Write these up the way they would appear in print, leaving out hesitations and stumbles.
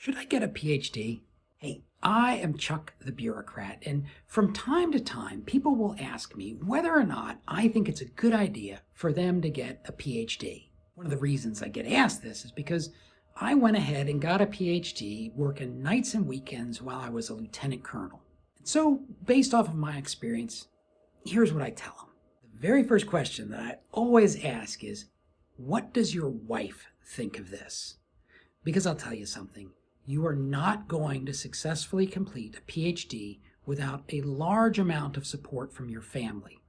Should I get a PhD? Hey, I am Chuck the bureaucrat, and from time to time, people will ask me whether or not I think it's a good idea for them to get a PhD. One of the reasons I get asked this is because I went ahead and got a PhD working nights and weekends while I was a lieutenant colonel. And so, based off of my experience, here's what I tell them. The very first question that I always ask is, what does your wife think of this? Because I'll tell you something. You are not going to successfully complete a PhD without a large amount of support from your family.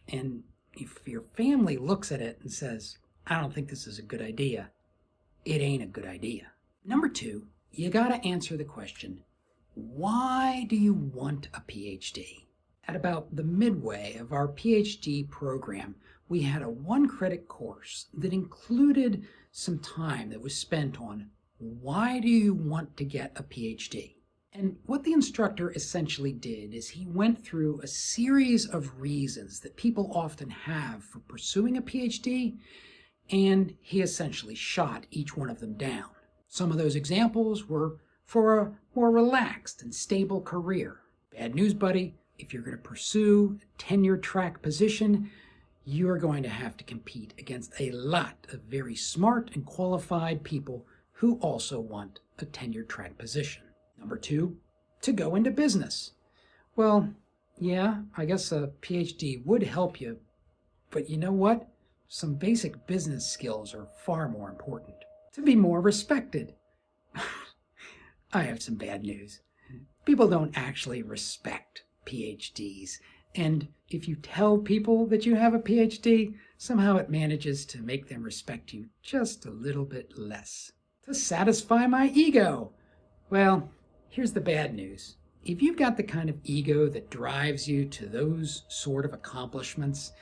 And if your family looks at it and says, I don't think this is a good idea, it ain't a good idea. Number two, you got to answer the question, why do you want a PhD? At about the midway of our PhD program, we had a one-credit course that included some time that was spent on why do you want to get a PhD? And what the instructor essentially did is he went through a series of reasons that people often have for pursuing a PhD, and he essentially shot each one of them down. Some of those examples were for a more relaxed and stable career. Bad news, buddy, if you're going to pursue a tenure-track position, you are going to have to compete against a lot of very smart and qualified people who also want a tenure-track position. Number two, to go into business. Well, yeah, I guess a PhD would help you, but you know what? Some basic business skills are far more important. To be more respected. I have some bad news. People don't actually respect PhDs, and if you tell people that you have a PhD, somehow it manages to make them respect you just a little bit less. To satisfy my ego. Well, here's the bad news. If you've got the kind of ego that drives you to those sort of accomplishments,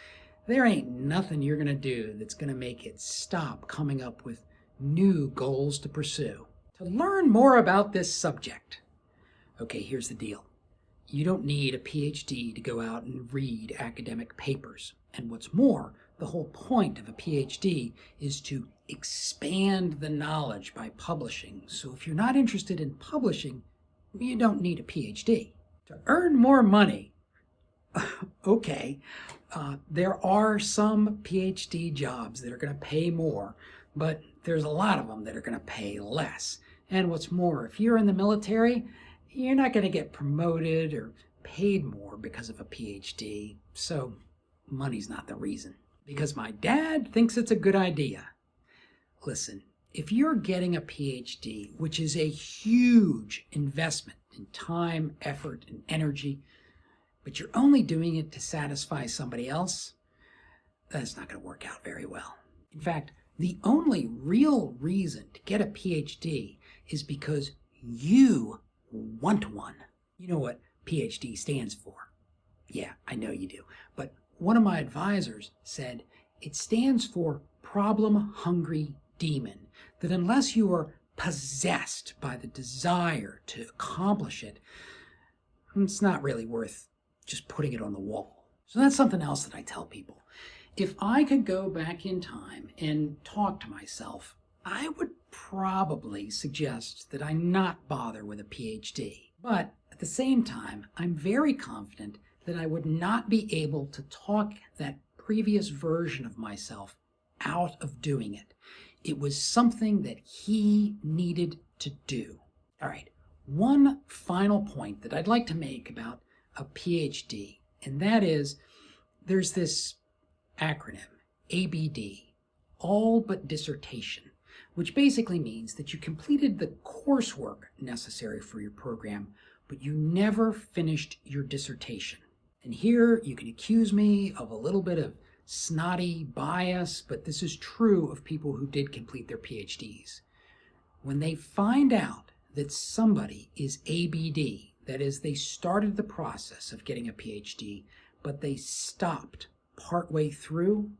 there ain't nothing you're going to do that's going to make it stop coming up with new goals to pursue. To learn more about this subject, okay, here's the deal. You don't need a PhD to go out and read academic papers. And what's more, the whole point of a PhD is to expand the knowledge by publishing. So if you're not interested in publishing, you don't need a PhD. To earn more money, okay, there are some PhD jobs that are going to pay more, but there's a lot of them that are going to pay less. And what's more, if you're in the military, you're not going to get promoted or paid more because of a PhD. So money's not the reason. Because my dad thinks it's a good idea. Listen, if you're getting a PhD, which is a huge investment in time, effort, and energy, but you're only doing it to satisfy somebody else, that's not going to work out very well. In fact, the only real reason to get a PhD is because you want one. You know what PhD stands for. Yeah, I know you do. But one of my advisors said it stands for problem-hungry demon, that unless you are possessed by the desire to accomplish it, it's not really worth just putting it on the wall. So that's something else that I tell people. If I could go back in time and talk to myself, I would probably suggest that I not bother with a PhD. But at the same time, I'm very confident that I would not be able to talk that previous version of myself out of doing it. It was something that he needed to do. All right, one final point that I'd like to make about a PhD, and that is there's this acronym, ABD, all but dissertation, which basically means that you completed the coursework necessary for your program, but you never finished your dissertation. And here you can accuse me of a little bit of snotty bias, but this is true of people who did complete their PhDs. When they find out that somebody is ABD, that is, they started the process of getting a PhD, but they stopped partway through,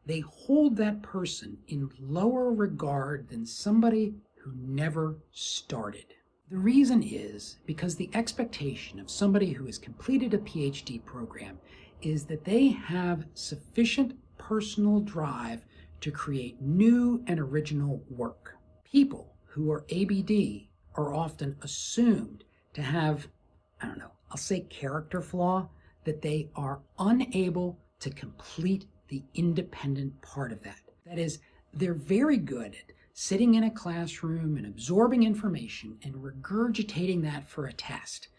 they hold that person in lower regard than somebody who never started. The reason is because the expectation of somebody who has completed a PhD program is that they have sufficient personal drive to create new and original work. People who are ABD are often assumed to have, I don't know, I'll say character flaw, that they are unable to complete the independent part of that. That is, they're very good at sitting in a classroom and absorbing information and regurgitating that for a test.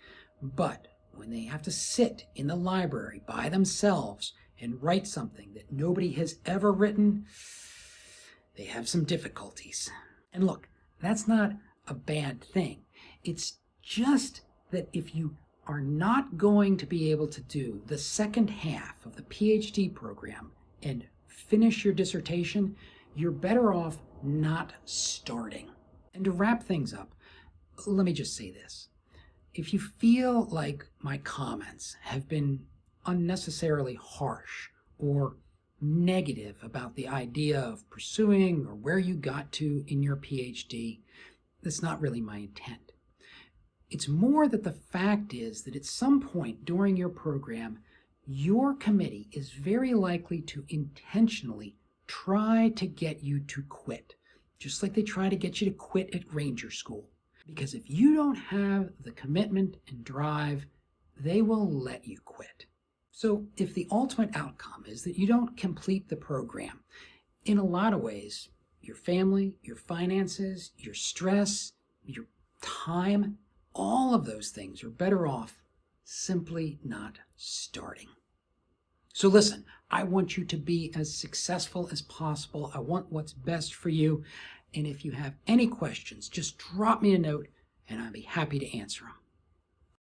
But when they have to sit in the library by themselves and write something that nobody has ever written, they have some difficulties. And look, that's not a bad thing. It's just that if you are not going to be able to do the second half of the PhD program and finish your dissertation, you're better off not starting. And to wrap things up, let me just say this. If you feel like my comments have been unnecessarily harsh or negative about the idea of pursuing or where you got to in your PhD, that's not really my intent. It's more that the fact is that at some point during your program, your committee is very likely to intentionally try to get you to quit, just like they try to get you to quit at Ranger School. Because if you don't have the commitment and drive, they will let you quit. So if the ultimate outcome is that you don't complete the program, in a lot of ways, your family, your finances, your stress, your time, all of those things are better off simply not starting. So listen, I want you to be as successful as possible. I want what's best for you. And if you have any questions, just drop me a note and I'll be happy to answer them.